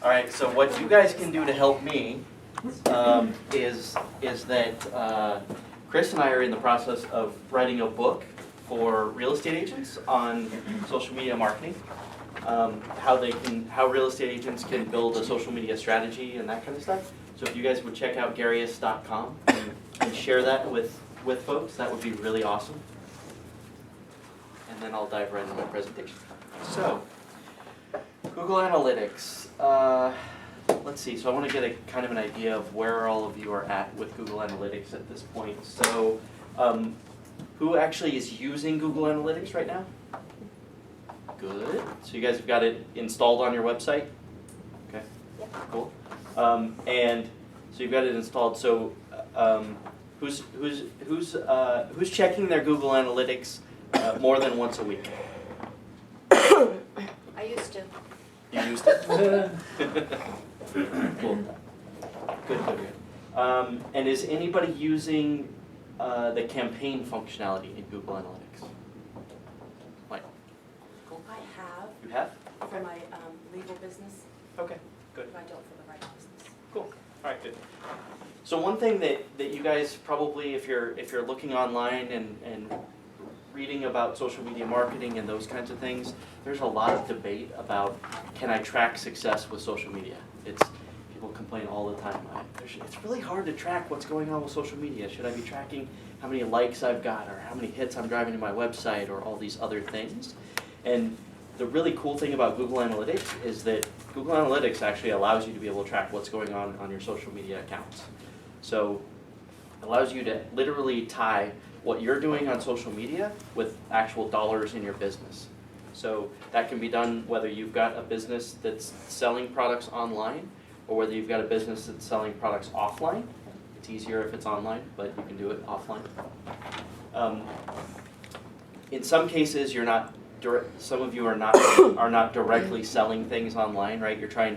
All right, so what you guys can do to help me is that Chris and I are in the process of writing a book for real estate agents on social media marketing, how real estate agents can build a social media strategy and that kind of stuff. So if you guys would check out Garius.com and share that with folks, that would be really awesome. And then I'll dive right into my presentation. So, Google Analytics. Let's see, so I want to get a kind of an idea of where all of you are at with Google Analytics at this point. So, who actually is using Google Analytics right now? Good. So you guys have got it installed on your website? Okay, cool. And so you've got it installed. So who's checking their Google Analytics more than once a week? I used to. You used it? Cool. Good. And is anybody using the campaign functionality in Google Analytics? Mike? Cool. I have. You have? For my legal business, Okay, good. but I don't for the right business. Cool. All right, good. So one thing that you guys probably, if you're looking online and reading about social media marketing and those kinds of things, there's a lot of debate about, can I track success with social media? People complain all the time. It's really hard to track what's going on with social media. Should I be tracking how many likes I've got, or how many hits I'm driving to my website, or all these other things? And the really cool thing about Google Analytics is that Google Analytics actually allows you to be able to track what's going on your social media accounts. So it allows you to literally tie what you're doing on social media with actual dollars in your business. So that can be done whether you've got a business that's selling products online or whether you've got a business that's selling products offline. It's easier if it's online, but you can do it offline. In some cases, some of you are not directly selling things online, right? You're trying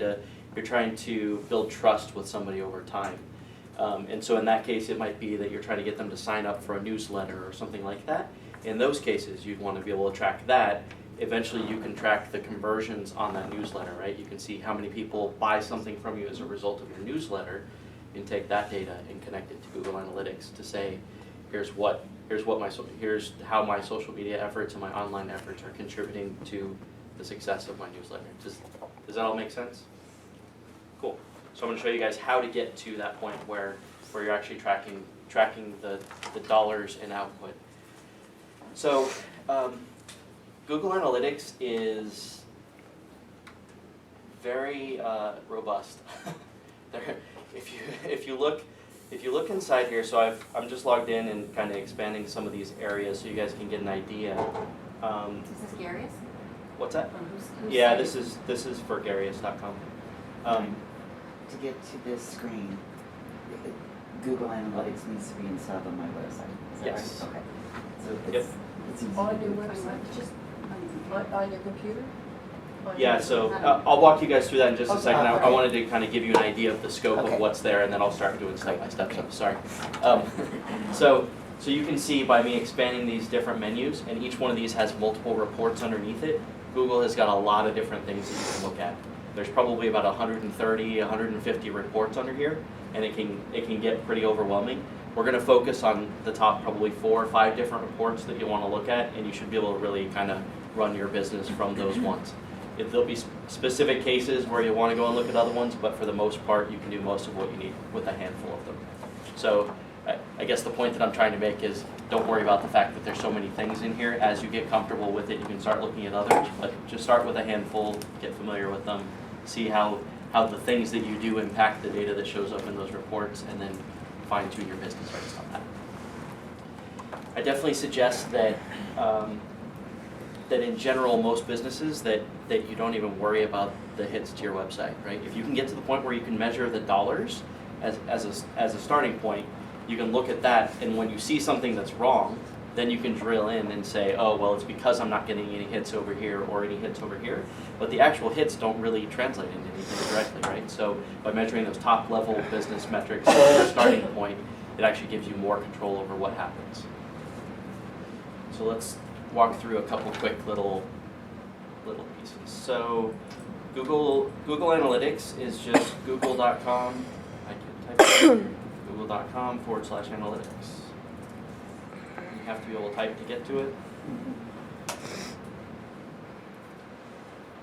to build trust with somebody over time. And so in that case, it might be that you're trying to get them to sign up for a newsletter or something like that. In those cases, you'd want to be able to track that. Eventually, you can track the conversions on that newsletter, right? You can see how many people buy something from you as a result of your newsletter. You can take that data and connect it to Google Analytics to say, here's how my social media efforts and my online efforts are contributing to the success of my newsletter. Does that all make sense? Cool. So I'm going to show you guys how to get to that point where you're actually tracking the dollars in output. So Google Analytics is very robust. If you look inside here, so I'm just logged in and kind of expanding some of these areas so you guys can get an idea. Is this Garius? What's that? Who's Yeah, this is for Garius.com. To get to this screen, Google Analytics needs to be installed on my website. Is that Yes. right? Okay. So Yep. it's easy. On to your do. website, Just on your computer? Yeah, so I'll walk you guys through that in just a Okay. second. I Okay. wanted to kind of give you an idea of the scope Okay. of what's there, and then I'll start doing step by step. So sorry. So you can see by me expanding these different menus, and each one of these has multiple reports underneath it. Google has got a lot of different things that you can look at. There's probably about 130, 150 reports under here, and it can get pretty overwhelming. We're going to focus on the top probably 4 or 5 different reports that you want to look at, and you should be able to really kind of run your business from those ones. There'll be specific cases where you want to go and look at other ones, but for the most part, you can do most of what you need with a handful of them. So I guess the point that I'm trying to make is don't worry about the fact that there's so many things in here. As you get comfortable with it, you can start looking at others, but just start with a handful, get familiar with them, see how the things that you do impact the data that shows up in those reports, and then fine-tune your business based on that. I definitely suggest that that in general, most businesses, that you don't even worry about the hits to your website, right? If you can get to the point where you can measure the dollars as a starting point, you can look at that, and when you see something that's wrong, then you can drill in and say, oh, well, it's because I'm not getting any hits over here or any hits over here. But the actual hits don't really translate into anything directly, right? So by measuring those top level business metrics as a starting point, it actually gives you more control over what happens. So let's walk through a couple quick little pieces. So Google Analytics is just google.com. I can type it in. google.com/analytics. You have to be able to type to get to it.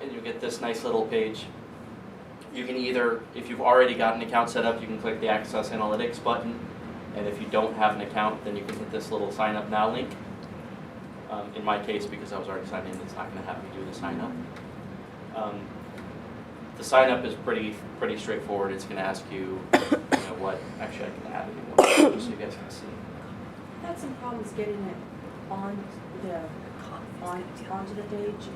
And you'll get this nice little page. You can either, if you've already got an account set up, you can click the Access Analytics button. And if you don't have an account, then you can hit this little Sign Up Now link. In my case, because I was already signed in, it's not going to have me do the sign up. The sign up is pretty straightforward. It's going to ask you, what. Actually, I can add it in one just so you guys can see. I had some problems getting it onto the page.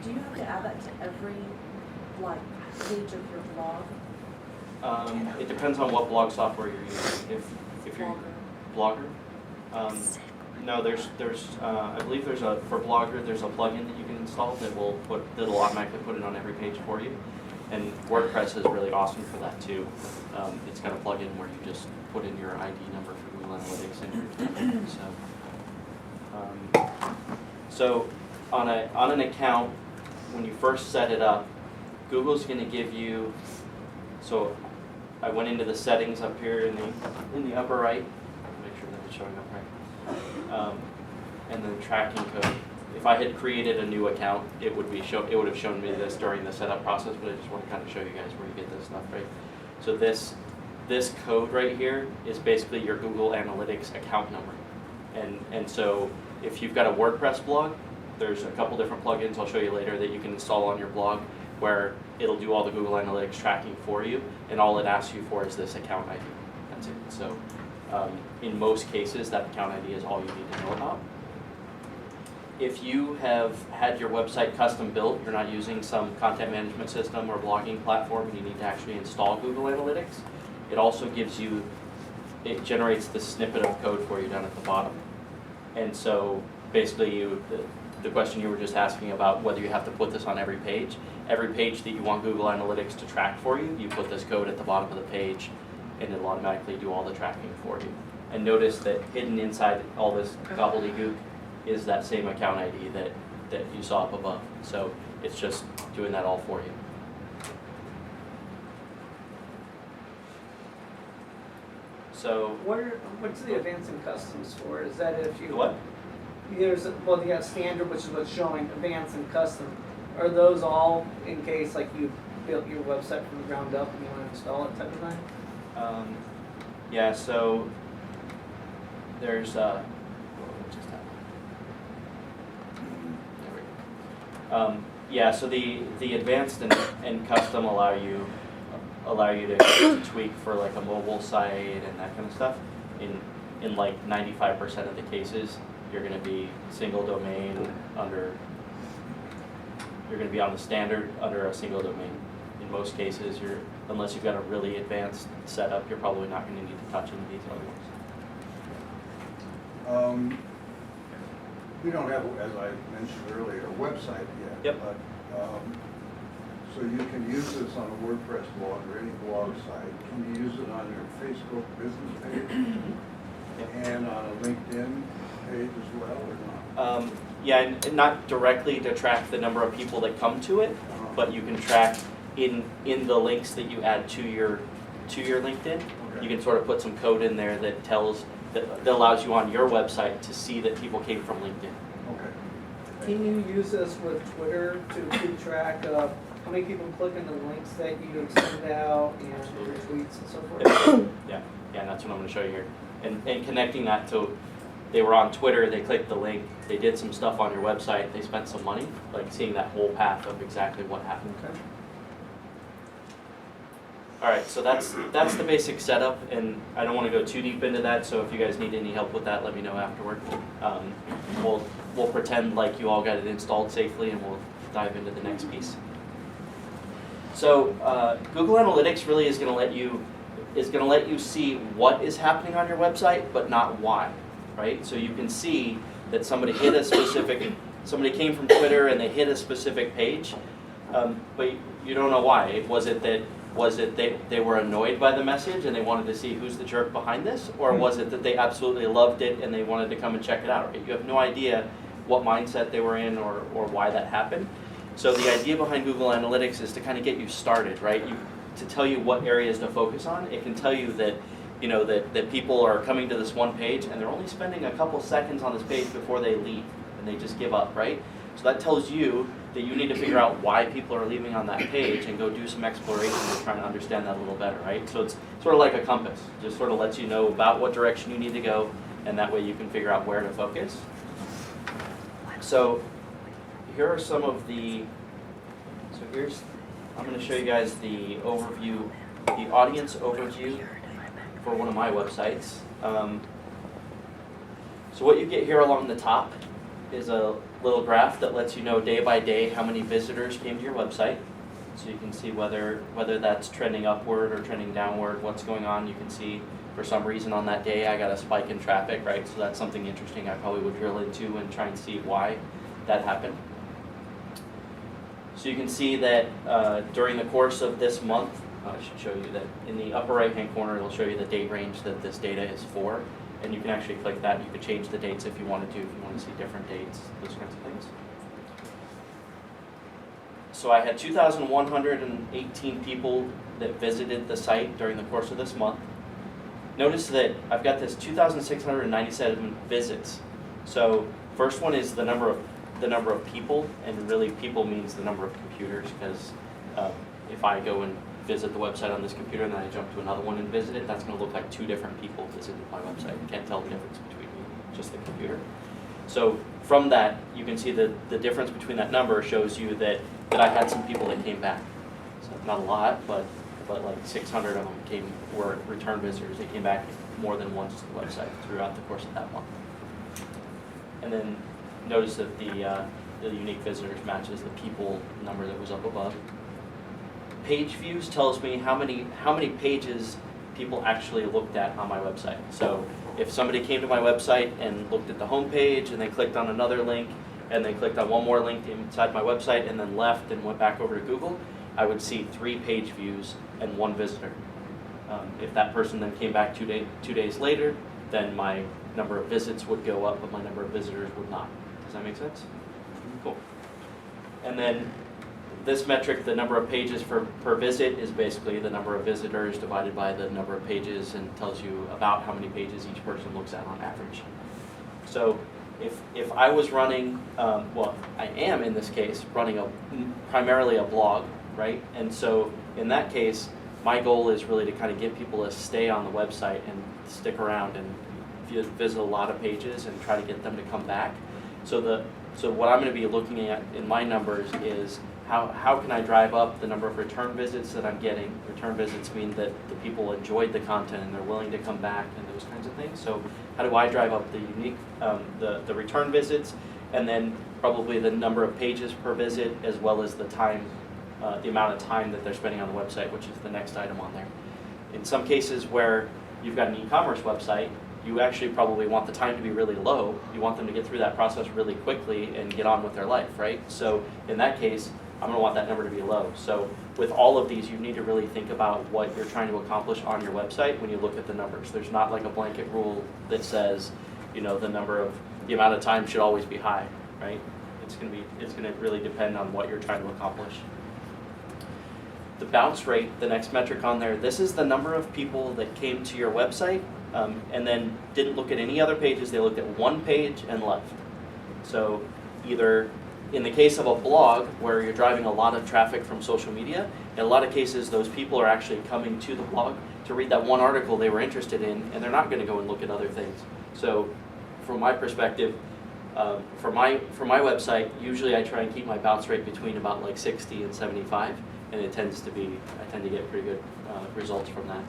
Do you have to add that to every page of your blog? It depends on what blog software you're using. If you're Blogger. No, there's I believe for Blogger there's a plugin that you can install that'll automatically put it on every page for you. And WordPress is really awesome for that too. It's got a plugin where you just put in your ID number for Google Analytics and so on an account, when you first set it up, Google's going to give you. So I went into the settings up here in the upper right. Make sure that it's showing up right. And then tracking code. If I had created a new account, it would have shown me this during the setup process, but I just want to kind of show you guys where you get this stuff, right? So this code right here is basically your Google Analytics account number. And so if you've got a WordPress blog, there's a couple different plugins I'll show you later that you can install on your blog where it'll do all the Google Analytics tracking for you, and all it asks you for is this account ID. That's it. So in most cases, that account ID is all you need to know about. If you have had your website custom built, you're not using some content management system or blogging platform, you need to actually install Google Analytics. It also it generates the snippet of code for you down at the bottom. And so basically the question you were just asking about whether you have to put this on every page that you want Google Analytics to track for you, you put this code at the bottom of the page and it'll automatically do all the tracking for you. And notice that hidden inside all this gobbledygook is that same account ID that you saw up above. So it's just doing that all for you. So What's the advanced and customs for? Is that if you... what? You got standard, which is what's showing, advanced and custom. Are those all in case you built your website from the ground up and you want to install it type of thing? Yeah, so there's yeah, so the advanced and custom allow you to tweak for a mobile site and that kind of stuff. In 95% of the cases, you're going to be single domain you're going to be on the standard under a single domain. In most cases, unless you've got a really advanced setup, you're probably not going to need to touch any of these other ones. We don't have, as I mentioned earlier, a website yet. Yep. But, so you can use this on a WordPress blog or any blog site. Can you use it on your Facebook business page? Yep. And on a LinkedIn page as well, or not? Yeah, and not directly to track the number of people that come to it, but you can track in the links that you add to your LinkedIn. Okay. You can sort of put some code in there that that allows you on your website to see that people came from LinkedIn. Okay. Can you use this with Twitter to keep track of how many people click on the links that you send out and your tweets and so forth? Yeah, that's what I'm going to show you here. And connecting that to, they were on Twitter, they clicked the link, they did some stuff on your website, they spent some money, seeing that whole path of exactly what happened. Okay. All right, so that's the basic setup, and I don't want to go too deep into that, so if you guys need any help with that, let me know afterward. We'll pretend like you all got it installed safely, and we'll dive into the next piece. So Google Analytics really is going to let you see what is happening on your website, but not why, right? So you can see that somebody came from Twitter and they hit a specific page, but you don't know why. Was it that they were annoyed by the message and they wanted to see who's the jerk behind this? Or was it that they absolutely loved it and they wanted to come and check it out? Right? You have no idea what mindset they were in or why that happened. So the idea behind Google Analytics is to kind of get you started, right? To tell you what areas to focus on. It can tell you that, that people are coming to this one page and they're only spending a couple seconds on this page before they leave and they just give up, right? So that tells you that you need to figure out why people are leaving on that page and go do some exploration and try to understand that a little better, right? So it's sort of like a compass. Just sort of lets you know about what direction you need to go, and that way you can figure out where to focus. So here are some of the, I'm going to show you guys the overview, the audience overview for one of my websites. So what you get here along the top is a little graph that lets you know day by day how many visitors came to your website. So you can see whether that's trending upward or trending downward, what's going on. You can see for some reason on that day I got a spike in traffic, right? So that's something interesting I probably would drill into and try and see why that happened. So you can see that during the course of this month, I should show you that in the upper right hand corner it'll show you the date range that this data is for. And you can actually click that and you can change the dates if you wanted to, if you want to see different dates, those kinds of things. So I had 2,118 people that visited the site during the course of this month. Notice that I've got this 2,697 visits. So first one is the number of people, and really people means the number of computers, because if I go and visit the website on this computer and then I jump to another one and visit it, that's going to look like two different people visited my website. You can't tell the difference between just the computer. So from that, you can see the difference between that number shows you that I had some people that came back. So not a lot, but like 600 of them were return visitors. They came back more than once to the website throughout the course of that month. And then notice that the unique visitors matches the people number that was up above. Page views tells me how many pages people actually looked at on my website. So if somebody came to my website and looked at the home page and they clicked on another link and they clicked on one more link inside my website and then left and went back over to Google, I would see 3 page views and 1 visitor. If that person then came back 2 days later, then my number of visits would go up, but my number of visitors would not. Does that make sense? Cool. And then this metric, the number of pages per visit, is basically the number of visitors divided by the number of pages, and tells you about how many pages each person looks at on average. So if I was running, well, I am in this case running primarily a blog, right? And so in that case, my goal is really to kind of get people to stay on the website and stick around and visit a lot of pages and try to get them to come back. So what I'm going to be looking at in my numbers is how can I drive up the number of return visits that I'm getting. Return visits mean that the people enjoyed the content and they're willing to come back and those kinds of things. So how do I drive up the unique, the return visits, and then probably the number of pages per visit, as well as the time, the amount of time that they're spending on the website, which is the next item on there. In some cases where you've got an e-commerce website, you actually probably want the time to be really low. You want them to get through that process really quickly and get on with their life, right? So in that case, I'm going to want that number to be low. So with all of these, you need to really think about what you're trying to accomplish on your website when you look at the numbers. There's not like a blanket rule that says, the amount of time should always be high, right? It's going to really depend on what you're trying to accomplish. The bounce rate, the next metric on there, this is the number of people that came to your website and then didn't look at any other pages. They looked at one page and left. So either in the case of a blog where you're driving a lot of traffic from social media, in a lot of cases those people are actually coming to the blog to read that one article they were interested in, and they're not going to go and look at other things. So from my perspective, for my website, usually I try and keep my bounce rate between about like 60 and 75, and I tend to get pretty good results from that.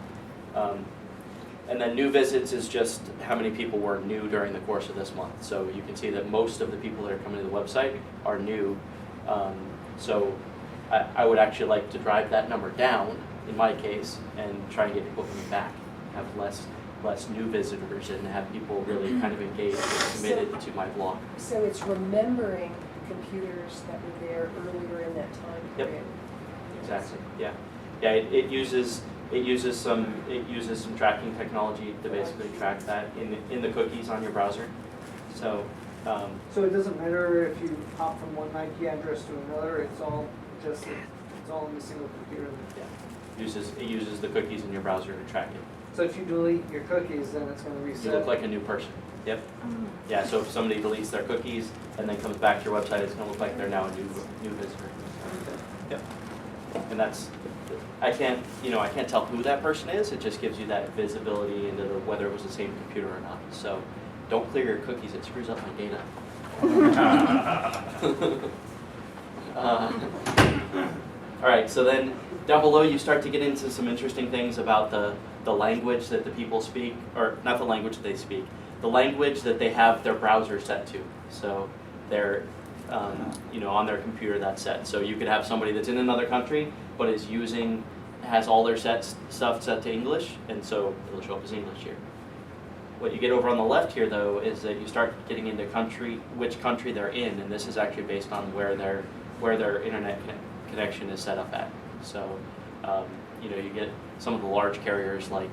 And then new visits is just how many people were new during the course of this month. So you can see that most of the people that are coming to the website are new. So I would actually like to drive that number down, in my case, and try and get people coming back, have less new visitors, and have people really kind of engaged and committed to my blog. So it's remembering computers that were there earlier in that time Yep. period. Exactly. Yeah. Yeah. It uses some tracking technology to basically track that in the cookies on your browser. So So it doesn't matter if you hop from one IP address to another, it's all in the single computer. It uses the cookies in your browser to track it. So if you delete your cookies, then it's gonna reset. You look like a new person. Yep. Yeah, so if somebody deletes their cookies and then comes back to your website, it's gonna look like they're now a new visitor. Yep. And that's, I can't tell who that person is, it just gives you that visibility into whether it was the same computer or not. So don't clear your cookies, it screws up my data. All right, so then down below you start to get into some interesting things about the language that the people speak, or not the language that they speak, the language that they have their browser set to. So they're, on their computer that's set. So you could have somebody that's in another country, but has all their stuff set to English, and so it'll show up as English here. What you get over on the left here, though, is that you start getting into which country they're in, and this is actually based on where their internet connection is set up at. So, you get some of the large carriers like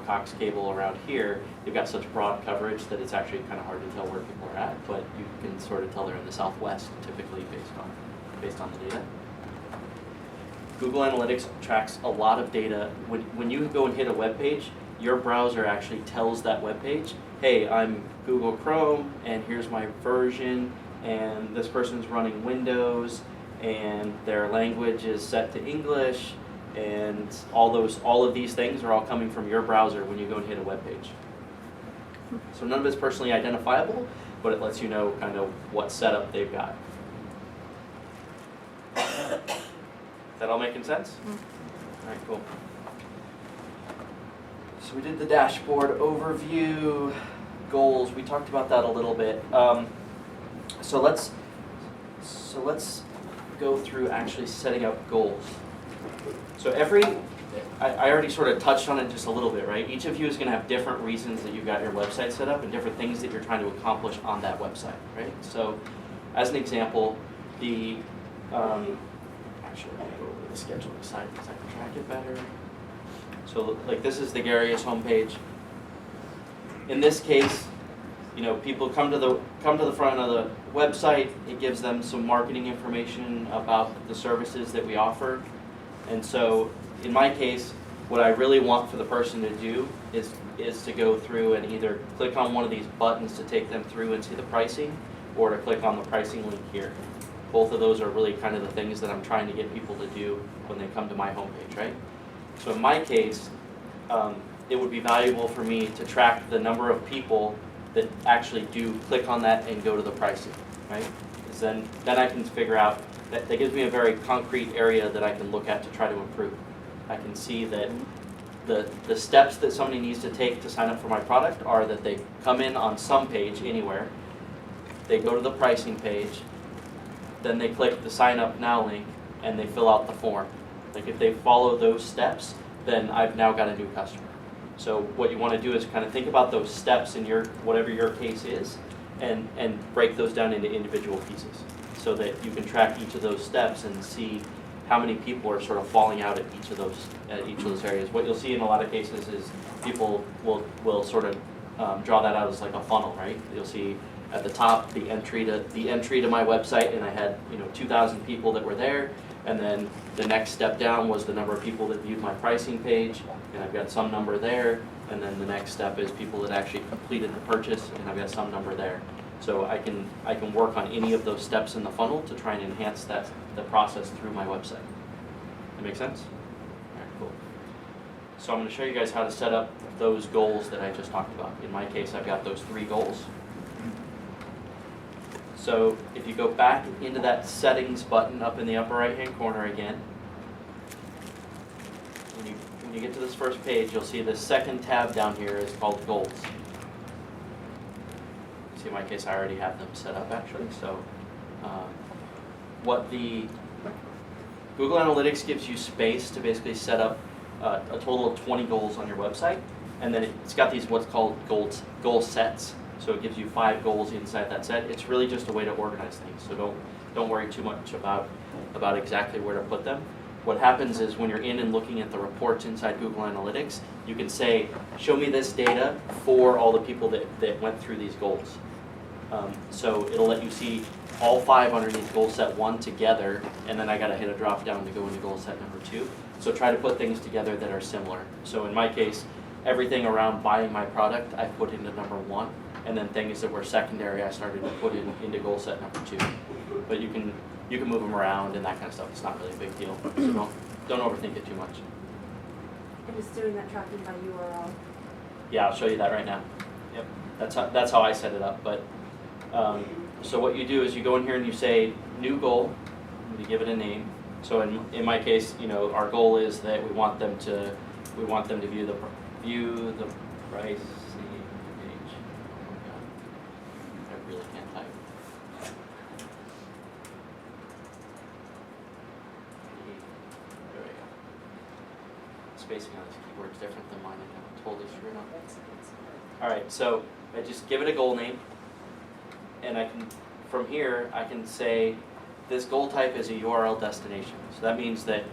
Cox Cable around here. They've got such broad coverage that it's actually kind of hard to tell where people are at, but you can sort of tell they're in the Southwest, typically based on the data. Google Analytics tracks a lot of data. When you go and hit a web page, your browser actually tells that web page, hey, I'm Google Chrome, and here's my version, and this person's running Windows, and their language is set to English, and all of these things are all coming from your browser when you go and hit a web page. So none of it's personally identifiable, but it lets you know kind of what setup they've got. That all making sense? All right, cool. So we did the dashboard overview, goals. We talked about that a little bit. So let's go through actually setting up goals. So I already sort of touched on it just a little bit, right? Each of you is going to have different reasons that you've got your website set up and different things that you're trying to accomplish on that website, right? So as an example, actually, let me go over to the scheduling side because I can track it better. So like this is the Garius homepage. In this case, people come to the front of the website. It gives them some marketing information about the services that we offer. And so in my case, what I really want for the person to do is to go through and either click on one of these buttons to take them through and see the pricing, or to click on the pricing link here. Both of those are really kind of the things that I'm trying to get people to do when they come to my homepage, right? So in my case, it would be valuable for me to track the number of people that actually do click on that and go to the pricing, right? Because then I can figure out, that gives me a very concrete area that I can look at to try to improve. I can see that the steps that somebody needs to take to sign up for my product are that they come in on some page anywhere, they go to the pricing page, then they click the sign up now link, and they fill out the form. Like if they follow those steps, then I've now got a new customer. So what you want to do is kind of think about those steps in whatever your case is, and break those down into individual pieces so that you can track each of those steps and see how many people are sort of falling out at each of those areas. What you'll see in a lot of cases is people will sort of draw that out as like a funnel, right? You'll see at the top the entry to my website, and I had 2,000 people that were there, and then the next step down was the number of people that viewed my pricing page, and I've got some number there, and then the next step is people that actually completed the purchase, and I've got some number there. So I can work on any of those steps in the funnel to try and enhance the process through my website. That make sense? All right, cool. So I'm going to show you guys how to set up those goals that I just talked about. In my case, I've got those 3 goals. So if you go back into that settings button up in the upper right hand corner again, when you get to this first page, you'll see the second tab down here is called goals. See, in my case, I already have them set up actually. So what the Google Analytics gives you space to basically set up a total of 20 goals on your website, and then it's got these what's called goal sets. So it gives you 5 goals inside that set. It's really just a way to organize things. So don't worry too much about exactly where to put them. What happens is when you're in and looking at the reports inside Google Analytics, you can say, show me this data for all the people that went through these goals. So it'll let you see all 5 underneath goal set 1 together, and then I gotta hit a drop down to go into goal set number 2. So try to put things together that are similar. So in my case, everything around buying my product I put into number 1, and then things that were secondary I started to put into goal set number 2. But you can move them around and that kind of stuff. It's not really a big deal. So don't overthink it too much. And just doing that tracking by URL. Yeah, I'll show you that right now. Yep, that's how I set it up. But so what you do is you go in here and you say new goal, and you give it a name. So in my case, you know, our goal is that we want them to view the pricing page. Oh my God, I really can't type. There we go. Spacing on this keyboard is different than mine. I'm totally screwed up. All right, so I just give it a goal name, and from here I can say this goal type is a URL destination. So that means that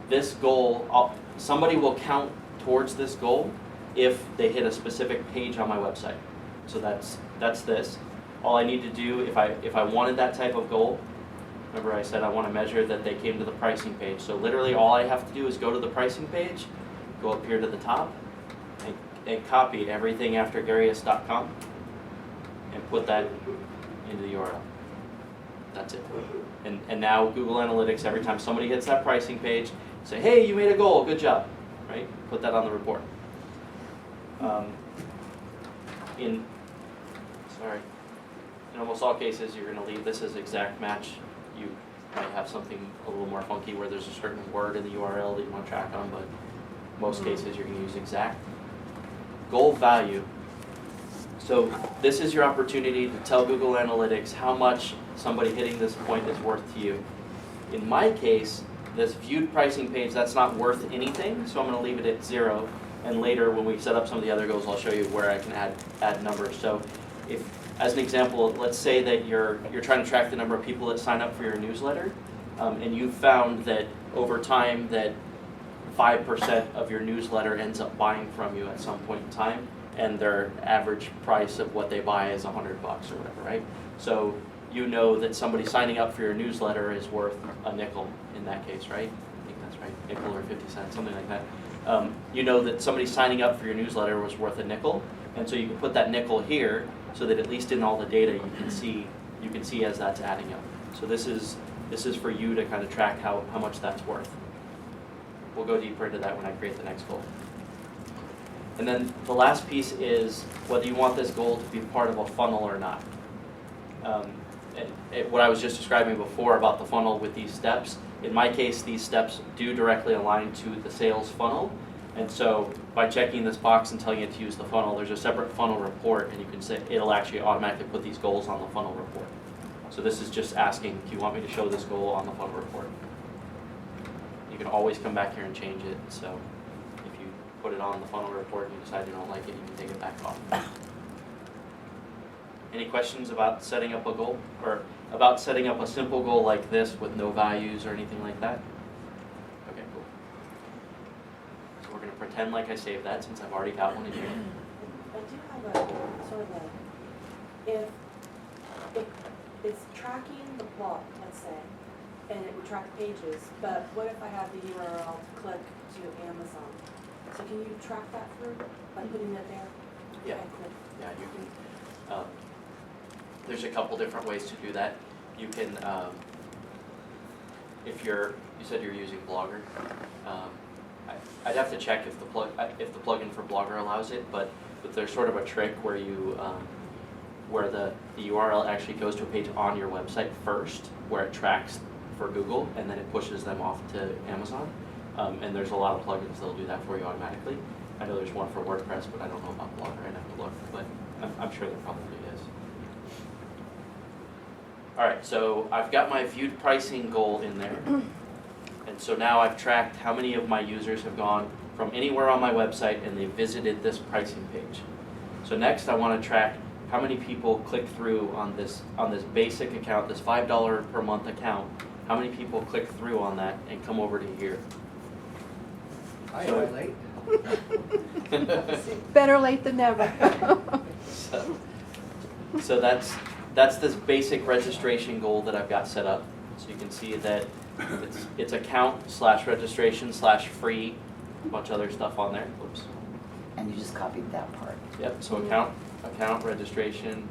this goal, somebody will count towards this goal if they hit a specific page on my website. So that's this. All I need to do if I wanted that type of goal, remember I said I want to measure that they came to the pricing page. So literally all I have to do is go to the pricing page, go up here to the top, and copy everything after Garius.com and put that into the URL. That's it. And now Google Analytics, every time somebody hits that pricing page, say, hey, you made a goal, good job, right? Put that on the report. In almost all cases, you're going to leave this as exact match. You might have something a little more funky where there's a certain word in the URL that you want to track on, but most cases you're going to use exact. Goal value. So this is your opportunity to tell Google Analytics how much somebody hitting this point is worth to you. In my case, this viewed pricing page, that's not worth anything, so I'm going to leave it at 0. And later, when we set up some of the other goals, I'll show you where I can add numbers. So if, as an example, let's say that you're trying to track the number of people that sign up for your newsletter, and you found that over time that 5% of your newsletter ends up buying from you at some point in time, and their average price of what they buy is $100 or whatever, right? So you know that somebody signing up for your newsletter is worth a nickel in that case, right? I think that's right, nickel or 50 cents, something like that. You know that somebody signing up for your newsletter was worth a nickel, and so you can put that nickel here so that at least in all the data you can see as that's adding up. So this is for you to kind of track how much that's worth. We'll go deeper into that when I create the next goal. And then the last piece is whether you want this goal to be part of a funnel or not. What I was just describing before about the funnel with these steps, in my case, these steps do directly align to the sales funnel. And so by checking this box and telling it to use the funnel, there's a separate funnel report, and you can say it'll actually automatically put these goals on the funnel report. So this is just asking, do you want me to show this goal on the funnel report? You can always come back here and change it. So if you put it on the funnel report and you decide you don't like it, you can take it back off. Any questions about setting up a goal, or about setting up a simple goal like this with no values or anything like that? Okay, cool. So we're going to pretend like I saved that since I've already got one in here. I do have a sort of if it's tracking the blog, let's say, and it would track pages, but what if I have the URL to click to Amazon? So can you track that through by putting it there? Yeah. Okay, cool. Yeah, you can. There's a couple different ways to do that. You can, if you said you're using Blogger, I'd have to check if the plugin for Blogger allows it, but there's sort of a trick where you where the URL actually goes to a page on your website first, where it tracks for Google, and then it pushes them off to Amazon. And there's a lot of plugins that'll do that for you automatically. I know there's one for WordPress, but I don't know about Blogger. I'd have to look, but I'm sure there probably is. All right, so I've got my viewed pricing goal in there. And so now I've tracked how many of my users have gone from anywhere on my website and they visited this pricing page. So next I want to track how many people click through on this basic account, this $5 per month account. How many people click through on that and come over to here? Hi, late. Better late than never. So that's this basic registration goal that I've got set up. So you can see that it's account/registration/free, a bunch of other stuff on there. Whoops. And you just copied that part. Yep, so account registration,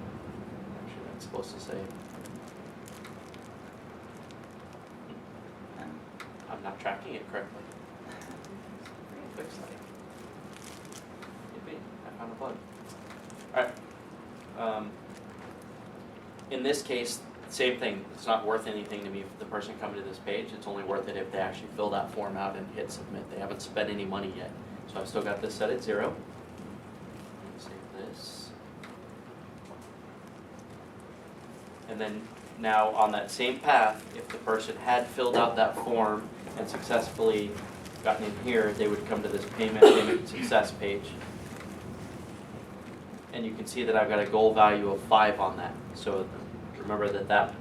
actually that's supposed to say, I'm not tracking it correctly. Fix that. Maybe, I found a bug. Alright. In this case, same thing, it's not worth anything to me for the person coming to this page, it's only worth it if they actually fill that form out and hit submit. They haven't spent any money yet. So I've still got this set at 0. Save this. And then now on that same path, if the person had filled out that form and successfully gotten in here, they would come to this payment success page. And you can see that I've got a goal value of 5 on that. So remember that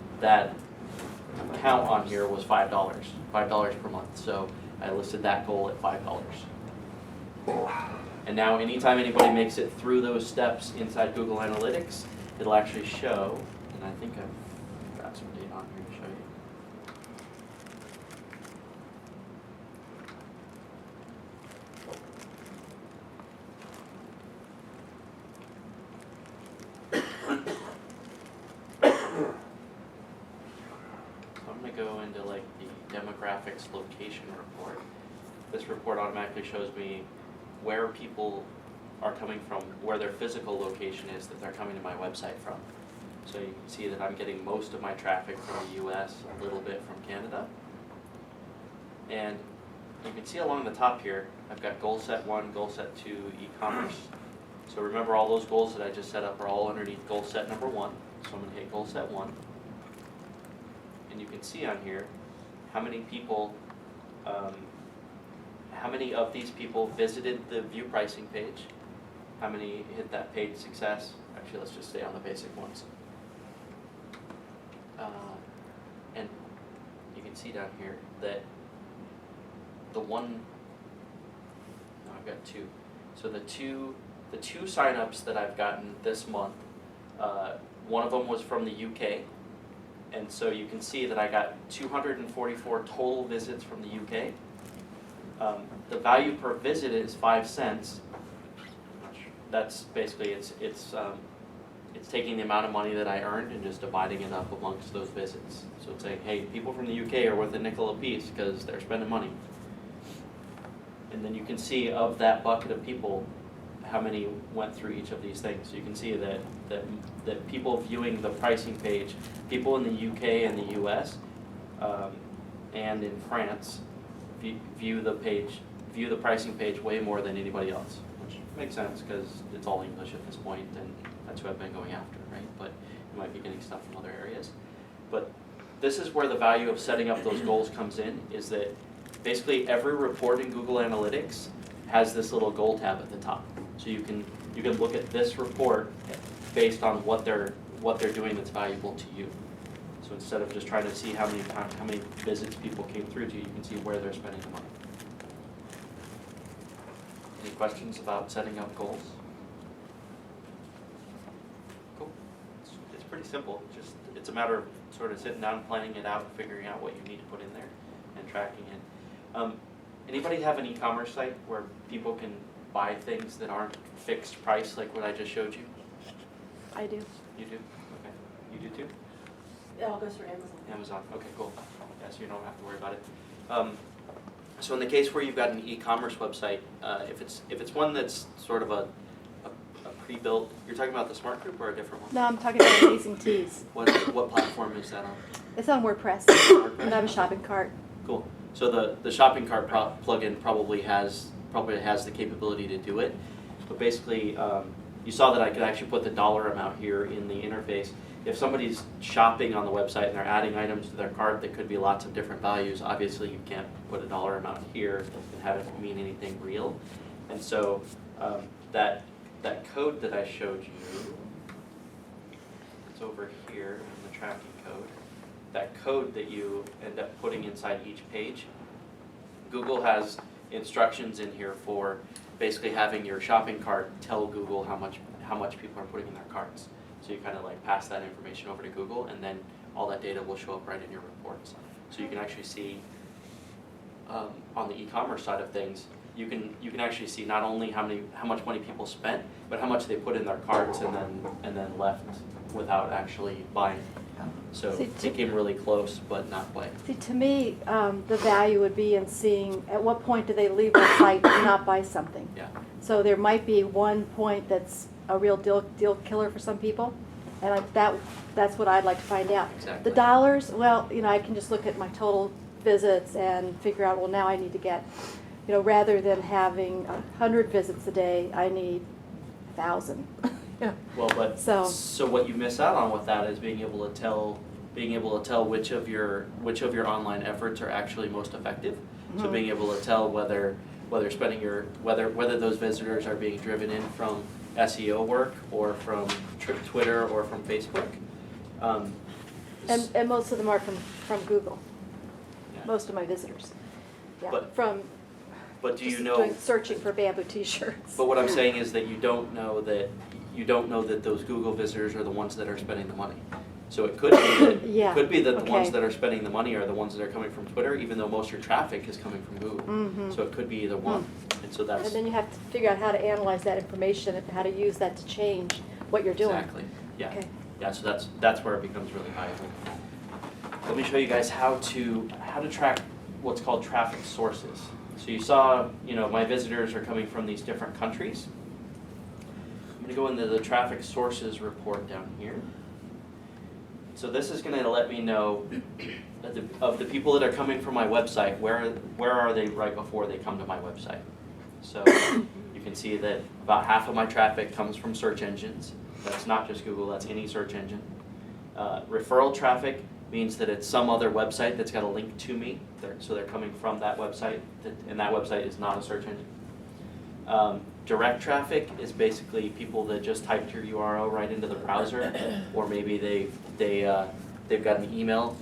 count on here was $5 per month. So I listed that goal at $5. And now anytime anybody makes it through those steps inside Google Analytics, it'll actually show, and I think I've got some data on here to show you. So I'm going to go into like the demographics location report. This report automatically shows me where people are coming from, where their physical location is that they're coming to my website from. So you can see that I'm getting most of my traffic from the US, a little bit from Canada. And you can see along the top here, I've got goal set 1, goal set 2, e-commerce. So remember all those goals that I just set up are all underneath goal set number 1. So I'm going to hit goal set 1. And you can see on here how many people, how many of these people visited the view pricing page, how many hit that paid success. Actually, let's just stay on the basic ones. And you can see down here that the one, no, I've got 2. So the two signups that I've gotten this month, one of them was from the UK. And so you can see that I got 244 total visits from the UK. The value per visit is 5 cents. That's basically, it's taking the amount of money that I earned and just dividing it up amongst those visits. So it's saying, hey, people from the UK are worth $0.05 a piece because they're spending money. And then you can see of that bucket of people, how many went through each of these things. So you can see that people viewing the pricing page, people in the UK and the US, and in France, view the pricing page way more than anybody else, which makes sense because it's all English at this point, and that's who I've been going after, right? But you might be getting stuff from other areas. But this is where the value of setting up those goals comes in, is that basically every report in Google Analytics has this little goal tab at the top. So you can look at this report based on what they're doing that's valuable to you. So instead of just trying to see how many visits people came through to, you can see where they're spending the money. Any questions about setting up goals? Cool. It's pretty simple. It's a matter of sort of sitting down, planning it out, and figuring out what you need to put in there, and tracking it. Anybody have an e-commerce site where people can buy things that aren't fixed price like what I just showed you? I do. You do? Okay. You do too? It all goes through Amazon. Amazon, okay, cool. Yeah, so you don't have to worry about it. So in the case where you've got an e-commerce website, if it's one that's sort of a pre-built, you're talking about the Smart Group or a different one? No, I'm talking about Amazing Teas. What platform is that on? It's on WordPress. And I have a shopping cart. Cool. So the shopping cart plugin probably has the capability to do it, but basically you saw that I could actually put the dollar amount here in the interface. If somebody's shopping on the website and they're adding items to their cart that could be lots of different values, obviously you can't put a dollar amount here and have it mean anything real. And so that code that I showed you, it's over here in the tracking code. That code that you end up putting inside each page, Google has instructions in here for basically having your shopping cart tell Google how much people are putting in their carts. So you kind of like pass that information over to Google, and then all that data will show up right in your reports. So you can actually see on the e-commerce side of things, you can actually see not only how much money people spent, but how much they put in their carts and then left without actually buying. So See, it came really close, but not quite. See, to me, the value would be in seeing at what point do they leave the site and not buy something. Yeah. So there might be one point that's a real deal killer for some people, and that's what I'd like to find out. Exactly. The dollars, well, I can just look at my total visits and figure out, well, now I need to get, rather than having 100 visits a day, I need 1,000. Well, but So- what you miss out on with that is being able to tell which of your online efforts are actually most effective. So Mhm. being able to tell whether whether those visitors are being driven in from SEO work or from Twitter or from Facebook. And most of them are from Google, Yeah. most of my visitors. Yeah, But- from But do you just know? doing searching for bamboo t-shirts. But what I'm saying is that you don't know that those Google visitors are the ones that are spending the money. So it could be that Yeah, the ones okay. that are spending the money are the ones that are coming from Twitter, even though most of your traffic is coming from Google. Mhm. So it could be either one, and so that's And then you have to figure out how to analyze that information and how to use that to change what you're doing. exactly, yeah, Okay. yeah. So that's where it becomes really valuable. Let me show you guys how to track what's called traffic sources. So you saw, my visitors are coming from these different countries. I'm going to go into the traffic sources report down here. So this is going to let me know of the people that are coming from my website, where are they right before they come to my website. So you can see that about half of my traffic comes from search engines. That's not just Google, that's any search engine. Referral traffic means that it's some other website that's got a link to me, so they're coming from that website, and that website is not a search engine. Direct traffic is basically people that just typed your URL right into the browser, or maybe they've got an email.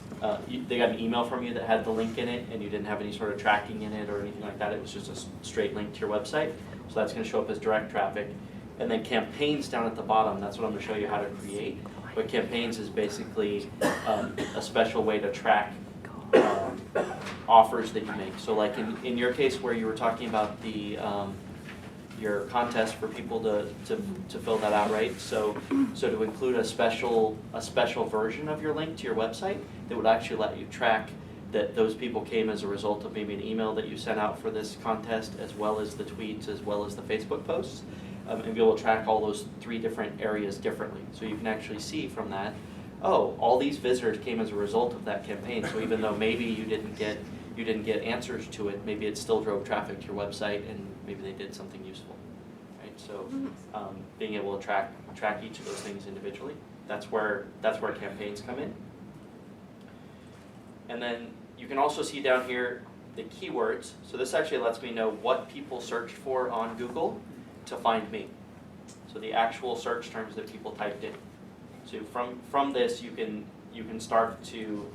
They got an email from you that had the link in it, and you didn't have any sort of tracking in it or anything like that. It was just a straight link to your website. So that's going to show up as direct traffic. And then campaigns down at the bottom. That's what I'm going to show you how to create. But campaigns is basically a special way to track offers that you make. So like in your case where you were talking about the your contest for people to fill that out, right? So to include a special version of your link to your website that would actually let you track that those people came as a result of maybe an email that you sent out for this contest, as well as the tweets, as well as the Facebook posts, and be able to track all those 3 different areas differently. So you can actually see from that, oh, all these visitors came as a result of that campaign. So even though maybe you didn't get answers to it, maybe it still drove traffic to your website, and maybe they did something useful, right? So being able to track each of those things individually, that's where campaigns come in. And then you can also see down here the keywords. So this actually lets me know what people searched for on Google to find me. So the actual search terms that people typed in. So from this you can start to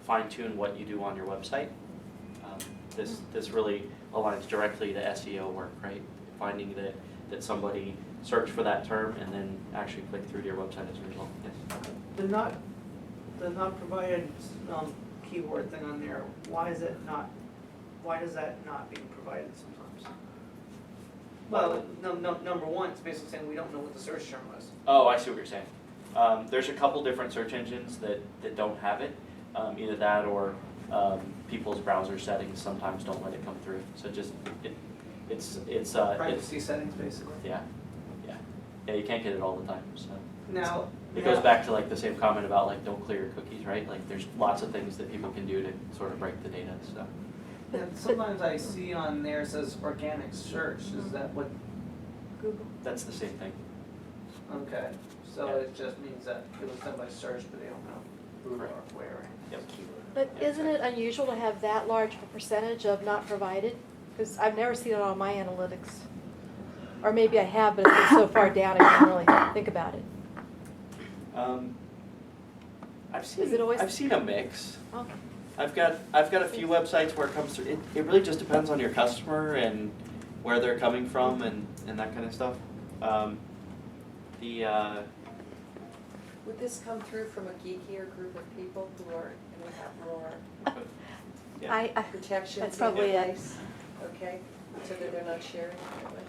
fine tune what you do on your website. This really aligns directly to SEO work, right? Finding that somebody searched for that term and then actually click through to your website as a result. Yes. The not provided keyword thing on there, why does that not being provided sometimes? Well, number one, it's basically saying we don't know what the search term was. Oh, I see what you're saying. There's a couple different search engines that don't have it. Either that or people's browser settings sometimes don't let it come through. So just it's Privacy settings, basically. yeah, you can't get it all the time. So Now, it goes back to like the same comment about like don't clear your cookies, right? Like there's lots of things that people can do to sort of break the data. So and sometimes I see on there it says organic search. Is that what? Google. that's the same thing. Okay, so Yeah. it just means that it was done by search, but they don't know who or Correct. where. Yep. But Yeah, isn't it unusual to have that large of a percentage of not provided? Because I've never seen it on my analytics. Or maybe I have, but it's been so far down I can't really think about it. Is it always- I've seen a mix. Okay. I've got a few websites where it comes through. It really just depends on your customer and where they're coming from and that kind of stuff. Would this come through from a geekier group of people who are, and we have more Yeah. I protections That's in probably it. place? Okay, so that they're not sharing it that way?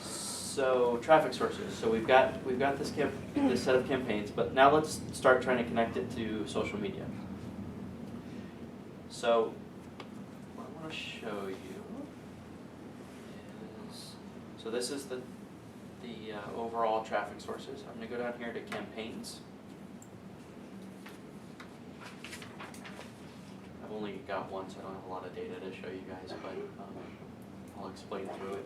So traffic sources. So we've got this set of campaigns, but now let's start trying to connect it to social media. So what I want to show you is, so this is the overall traffic sources. I'm going to go down here to campaigns. I've only got one, so I don't have a lot of data to show you guys, but I'll explain through it.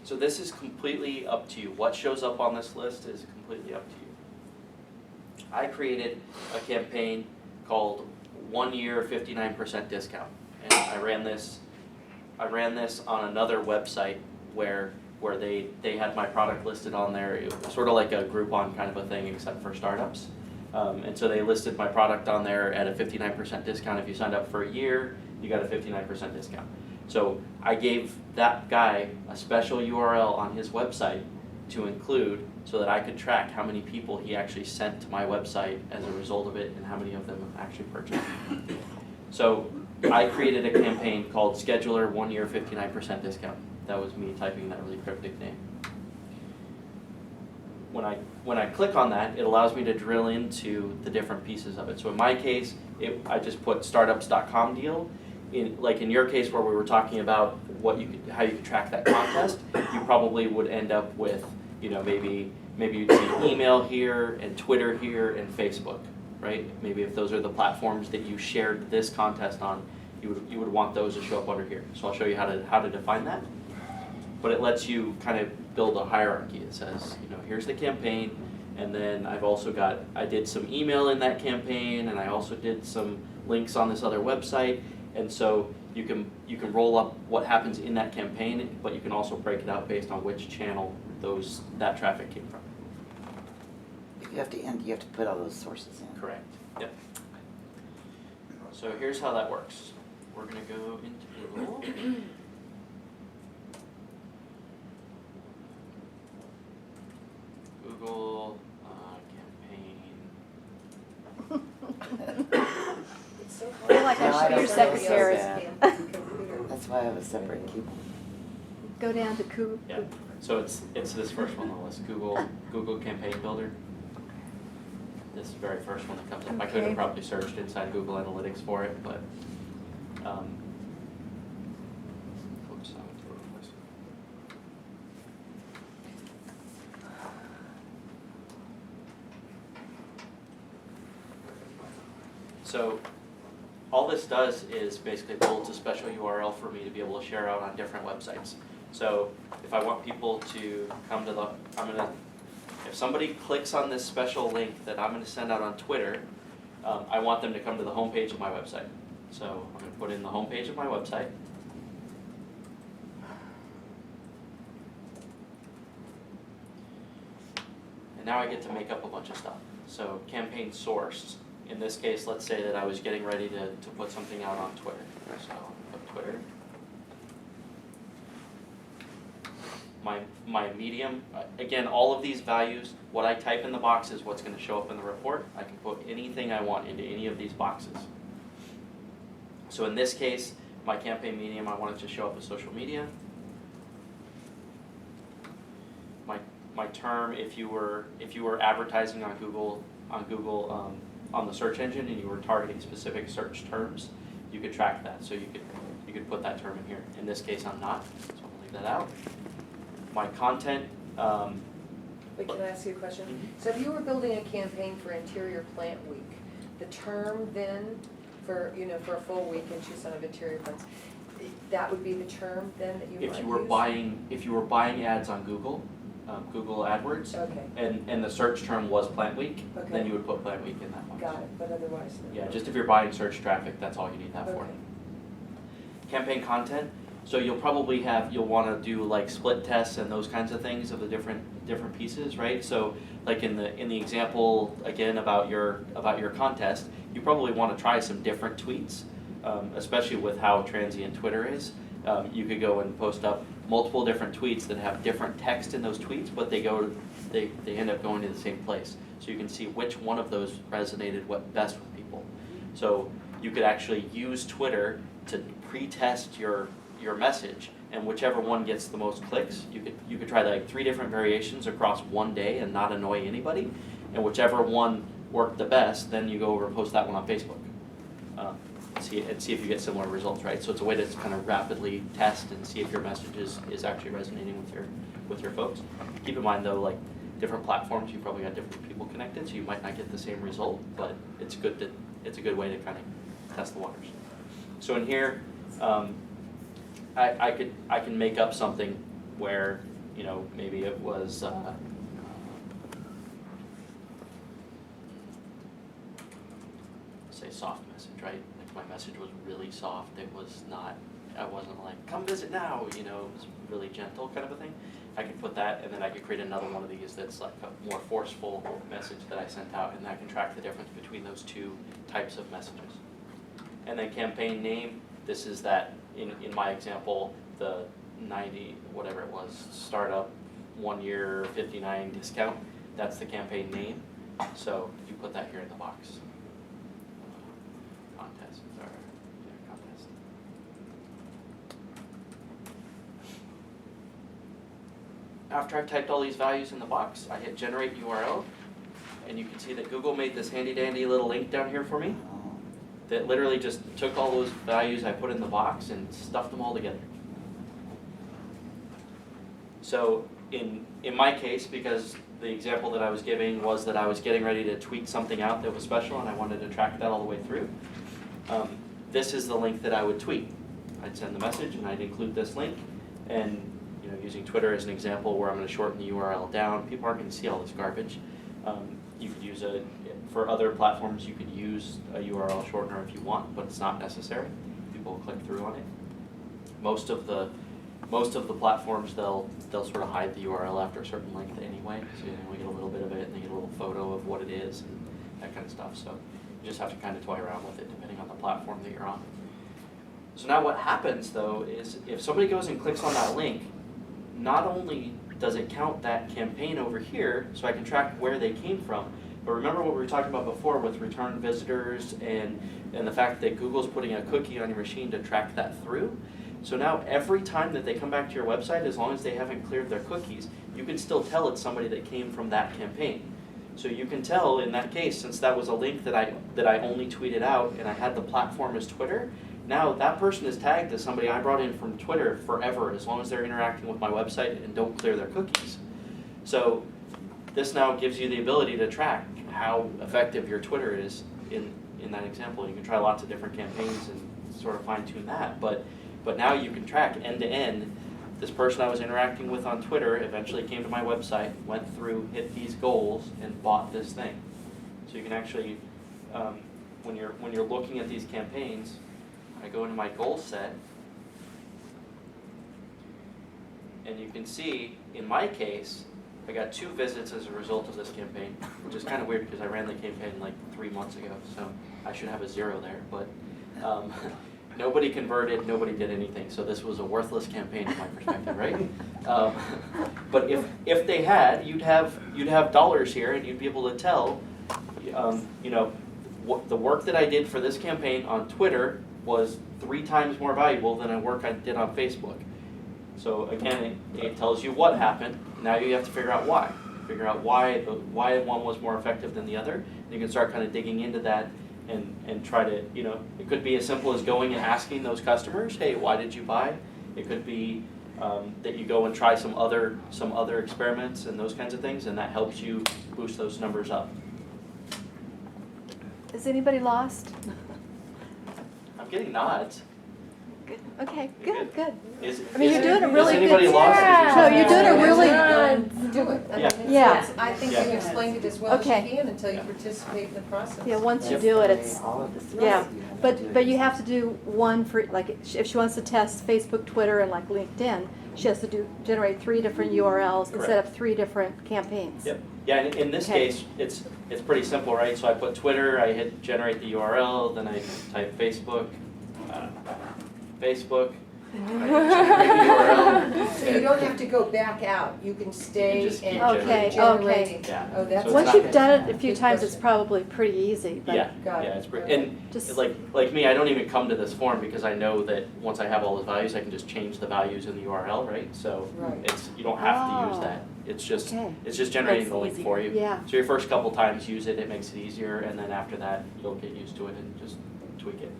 So this is completely up to you. What shows up on this list is completely up to you. I created a campaign called 1 year 59% discount. And I ran this on another website where they had my product listed on there. It was sort of like a Groupon kind of a thing except for startups. And so they listed my product on there at a 59% discount. If you signed up for a year, you got a 59% discount. So I gave that guy a special URL on his website to include so that I could track how many people he actually sent to my website as a result of it and how many of them actually purchased. So I created a campaign called Scheduler 1 year 59% discount. That was me typing that really cryptic name. When I click on that, it allows me to drill into the different pieces of it. So in my case, I just put startups.com deal. In your case where we were talking about how you could track that contest, you probably would end up with, maybe you'd see email here and Twitter here and Facebook, right? Maybe if those are the platforms that you shared this contest on, you would want those to show up under here. So I'll show you how to define that. But it lets you kind of build a hierarchy. It says, here's the campaign, and then I did some email in that campaign, and I also did some links on this other website. And so you can roll up what happens in that campaign, but you can also break it out based on which channel that traffic came from. You have to put all those sources in. Correct. Yep. So here's how that works. We're going to go into Google. Google campaign. It's so I feel like No, I should be your don't secretary. feel bad. That's why I have a separate keyboard. Go down to Yeah. So it's this first one on the list, Google Campaign Builder. This very first one that comes up. I could have Okay. probably searched inside Google Analytics for it, but oops, I went to the wrong place. So all this does is basically builds a special URL for me to be able to share out on different websites. So if I want people to come to if somebody clicks on this special link that I'm going to send out on Twitter, I want them to come to the homepage of my website. So I'm going to put in the homepage of my website. And now I get to make up a bunch of stuff. So campaign sourced. In this case, let's say that I was getting ready to put something out on Twitter. So I'll put Twitter. My medium, again, all of these values, what I type in the box is what's going to show up in the report. I can put anything I want into any of these boxes. So in this case, my campaign medium, I want it to show up as social media. My term, if you were advertising on Google on the search engine and you were targeting specific search terms, you could track that. So you could put that term in here. In this case, I'm not, so I'll leave that out. My content. Wait, can I ask you a question? So if you were building a campaign for Interior Plant Week, the term then for a full week in Tucson of interior plants, that would be the term then that you might use? If you were buying ads on Google, Google AdWords, Okay, and the search term was Plant Week, Okay. then you would put Plant Week in that box. got it, but otherwise no. Yeah, just if you're buying search traffic, that's all you need that for. Okay. Campaign content. So you'll want to do like split tests and those kinds of things of the different pieces, right? So like in the example again about your contest, you probably want to try some different tweets, especially with how transient Twitter is. You could go and post up multiple different tweets that have different text in those tweets, but they end up going to the same place. So you can see which one of those resonated best with people. So you could actually use Twitter to pre-test your message, and whichever one gets the most clicks, you could try like 3 different variations across one day and not annoy anybody, and whichever one worked the best, then you go over and post that one on Facebook. See if you get similar results, right? So it's a way to kind of rapidly test and see if your message is actually resonating with your folks. Keep in mind though, like different platforms, you probably got different people connected, so you might not get the same result, but it's a good way to kind of test the waters. So in here, I can make up something where, you know, maybe it was say soft message, right? Like my message was really soft. It was not, I wasn't like, come visit now, you know, it was really gentle kind of a thing. I could put that, and then I could create another one of these that's like a more forceful message that I sent out, and I can track the difference between those 2 types of messages. And then campaign name, this is that, in my example, the 90, whatever it was, startup 1 year 59 discount, that's the campaign name. So you put that here in the box. Contest. After I've typed all these values in the box, I hit generate URL, and you can see that Google made this handy dandy little link down here for me that literally just took all those values I put in the box and stuffed them all together. So in my case, because the example that I was giving was that I was getting ready to tweet something out that was special and I wanted to track that all the way through, this is the link that I would tweet. I'd send the message and I'd include this link, and using Twitter as an example where I'm going to shorten the URL down, people aren't going to see all this garbage. You could use for other platforms, you could use a URL shortener if you want, but it's not necessary. People will click through on it. Most of the platforms, they'll sort of hide the URL after a certain length anyway, so you only get a little bit of it, and they get a little photo of what it is and that kind of stuff. So you just have to kind of toy around with it depending on the platform that you're on. So now what happens though is if somebody goes and clicks on that link, not only does it count that campaign over here, so I can track where they came from, but remember what we were talking about before with return visitors and the fact that Google's putting a cookie on your machine to track that through. So now every time that they come back to your website, as long as they haven't cleared their cookies, you can still tell it's somebody that came from that campaign. So you can tell in that case, since that was a link that I only tweeted out and I had the platform as Twitter, now that person is tagged as somebody I brought in from Twitter forever, as long as they're interacting with my website and don't clear their cookies. So this now gives you the ability to track how effective your Twitter is in that example. You can try lots of different campaigns and sort of fine tune that, but now you can track end to end. This person I was interacting with on Twitter eventually came to my website, went through, hit these goals, and bought this thing. So you can actually, when you're looking at these campaigns, I go into my goal set, and you can see, in my case, I got 2 visits as a result of this campaign, which is kind of weird because I ran the campaign like 3 months ago, so I should have a 0 there, but nobody converted, nobody did anything, so this was a worthless campaign from my perspective, right? But if they had, you'd have dollars here, and you'd be able to tell, what the work that I did for this campaign on Twitter was 3 times more valuable than the work I did on Facebook. So again, it tells you what happened. Now you have to figure out why. Figure out why one was more effective than the other. And you can start kind of digging into that and try to, it could be as simple as going and asking those customers, hey, why did you buy? It could be that you go and try some other experiments and those kinds of things, and that helps you boost those numbers up. Is anybody lost? I'm getting nods. Good. Okay, You're good. Is, I mean, is, you're doing a really is anybody good lost? job. No, you're doing a really Do it. I mean, Yeah. I think Yeah. you explained it as well as Okay. you can until you participate in the process. Yeah, once you Yep. do it, it's, All of this. yeah. you have to But do you it. have to do one for, like, if she wants to test Facebook, Twitter, and like LinkedIn, she has to generate 3 different URLs and set Correct. up 3 different campaigns. Yep. Yeah, and in this Okay. case, it's pretty simple, right? So I put Twitter, I hit generate the URL, then I type Facebook, Generate the URL. So you don't have to go back out, you can stay You just keep and Okay, generating. Yeah. Oh, that's. So Once it's you've not- done it a few Good times, it's question. probably pretty easy, but. Yeah, Got it. yeah, it's pretty, Okay. and Just- like me, I don't even come to this form because I know that once I have all those values, I can just change the values in the URL, right? So Right. it's, you don't have to use Oh. that, it's just, Okay. it's just generating Makes the it link easier. for you. Yeah. So your first couple times use it, it makes it easier, and then after that, you'll get used to it and just tweak it.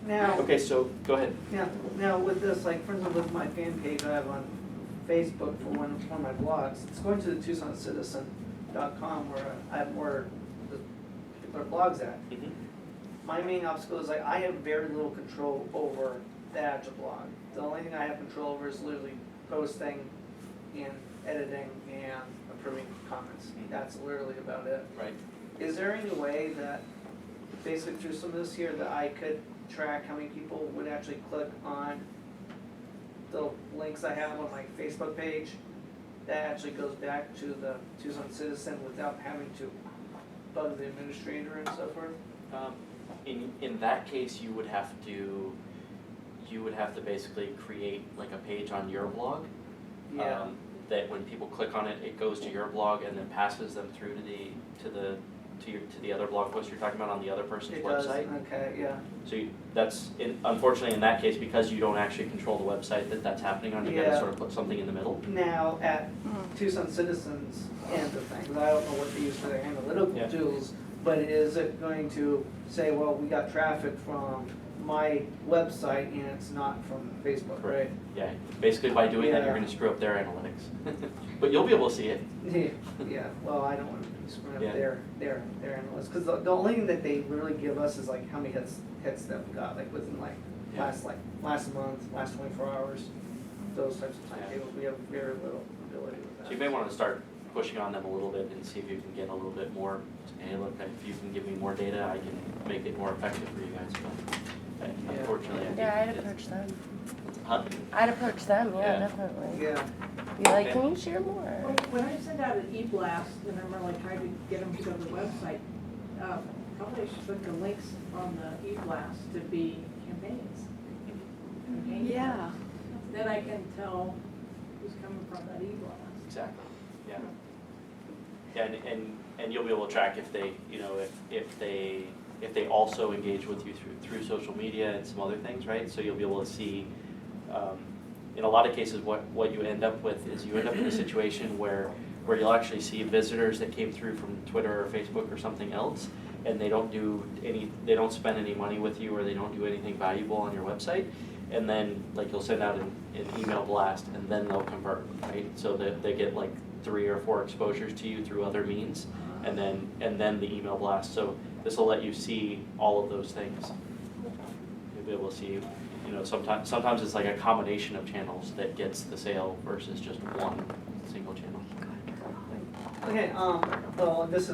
Now, Okay, so go ahead. now with this, like, for instance, with my fan page I have on Facebook for one of my blogs, it's going to the TucsonCitizen.com where I have more the particular blogs at. Mhm. My main obstacle is like I have very little control over the actual blog. The only thing I have control over is literally posting and editing and approving comments. That's literally about it. Right. Is there any way that, basically through some of this here, that I could track how many people would actually click on the links I have on my Facebook page that actually goes back to the Tucson Citizen without having to bug the administrator and so forth? In that case, you would have to basically create like a page on your blog. Yeah. That when people click on it, it goes to your blog and then passes them through to the other blog post you're talking about on the other person's It does, website. okay, yeah. So unfortunately in that case, because you don't actually control the website that's happening on, you gotta Yeah. sort of put something in the middle. Now, at Tucson Citizens end of things, I don't know what they use for their analytical Yeah. tools, but is it going to say, well, we got traffic from my website and it's not from Facebook, right? Yeah, basically by doing that, you're Yeah. gonna screw up their analytics. But you'll be able to see it. Yeah, well, I don't want to be screwing Yeah. up their analysts, because the only thing that they really give us is like how many hits that we got, like within Yeah. last month, last 24 hours, those types of timetables, we have very little ability with that. So you may wanna start pushing on them a little bit and see if you can get a little bit more, hey, look, if you can give me more data, I can make it more effective for you guys, but Yeah. unfortunately, I think. Yeah, I'd it's- approach them. Huh? I'd approach them, Yeah. yeah, definitely. Yeah, Be like, Okay. can you share more? Well, when I send out an e-blast, and I'm really trying to get them to go to the website, probably I should put the links on the e-blast to be campaigns. Campaign Yeah. blast. Then I can tell who's coming from that e-blast. Exactly, yeah. Yeah, and you'll be able to track if they, you know, if they also engage with you through social media and some other things, right? So you'll be able to see, in a lot of cases, what you end up with is you end up in a situation where you'll actually see visitors that came through from Twitter or Facebook or something else, and they don't spend any money with you, or they don't do anything valuable on your website, and then like you'll send out an email blast, and then they'll convert, right? So that they get like 3 or 4 exposures to you through other means, and then the email blast. So this will let you see all of those things. You'll be able to see, you know, sometimes it's like a combination of channels that gets the sale versus just one single channel. okay, well, this is